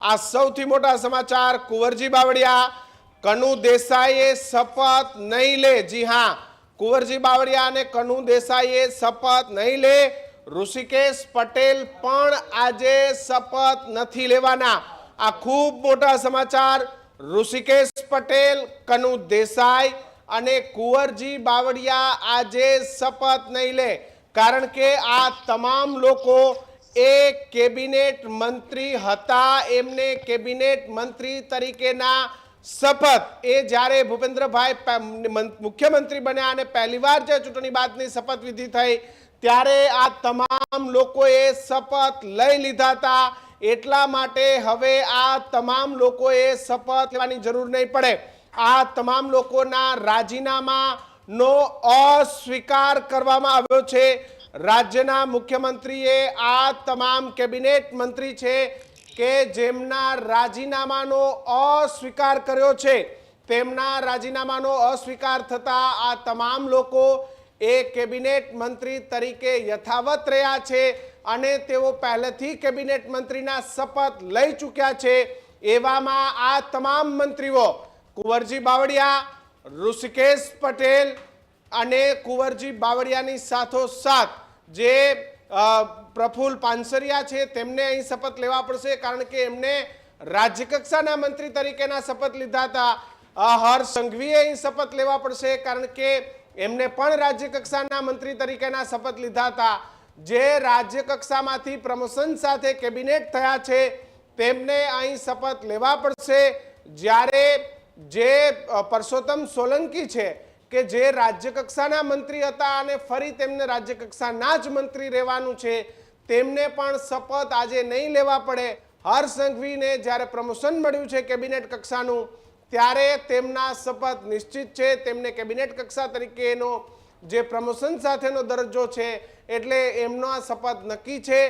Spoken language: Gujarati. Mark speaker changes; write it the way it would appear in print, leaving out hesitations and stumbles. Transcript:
Speaker 1: આ સૌથી મોટા સમાચાર કુંવરજી બાવળિયા કનુ દેસાઈએ શપથ નહીં લે। જી હા, કુંવરજી બાવળિયા અને કનુ દેસાઈએ શપથ નહીં લે। ઋષિકેશ પટેલ પણ આજે શપથ નથી લેવાના। આ ખૂબ મોટા સમાચાર। ઋષિકેશ પટેલ, કનુ દેસાઈ અને કુંવરજી બાવળિયા આજે શપથ નહીં લે, કારણ કે આ તમામ લોકો एक कैबिनेट मंत्री हता। एमने कैबिनेट मंत्री तरीकेना शपथ ए जारे भूपेन्द्रभाई मुख्यमंत्री बन्या अने पहलीवार जे चूंटणी बादनी शपथ विधि थई त्यारे आ तमाम लोकोए शपथ लई लीधा था। एटला माटे हवे आ तमाम लोकोए शपथ लेवानी जरूर नहीं पड़े। आ तमाम लोकोना राजीनामानो अस्वीकार करवामां आव्यो छे। राज्यना मुख्यमंत्रीए आ तमाम कैबिनेट मंत्री छे के जेमना राजीनामानो अस्वीकार कर्यो छे, तेमना राजीनामानो अस्वीकार थता आ तमाम लोको ए कैबिनेट मंत्री तरीके यथावत रह्या छे अने तेओ पहलेथी कैबिनेट मंत्रीना शपथ लई चूक्या छे। एवामां आ तमाम मंत्रीओ कुंवरजी बावळिया, ऋषिकेश पटेल અને કુંવરજી બાવળિયાની સાથોસાથ જે પ્રફુલ્લ પાનસરિયા છે તેમને અહીં શપથ લેવા પડશે, કારણ કે એમને રાજ્યકક્ષાના મંત્રી તરીકેના શપથ લીધા હતા। હર્ષ સંઘવીએ અહીં શપથ લેવા પડશે, કારણ કે એમને પણ રાજ્યકક્ષાના મંત્રી તરીકેના શપથ લીધા હતા। જે રાજ્યકક્ષામાંથી પ્રમોશન સાથે કેબિનેટ થયા છે તેમને અહીં શપથ લેવા પડશે। જ્યારે જે પરસોત્તમ સોલંકી છે કે જે રાજ્યકક્ષાના મંત્રી હતા અને ફરી તેમને રાજ્યકક્ષાના જ મંત્રી રહેવાનું છે, તેમને પણ શપથ આજે નહીં લેવા પડે। હર્ષ સંઘવીને જ્યારે પ્રમોશન મળ્યું છે કેબિનેટ કક્ષાનું ત્યારે તેમના શપથ નિશ્ચિત છે। તેમને કેબિનેટ કક્ષા તરીકેનો જે પ્રમોશન સાથેનો દરજ્જો છે એટલે એમનો આ શપથ નક્કી છે।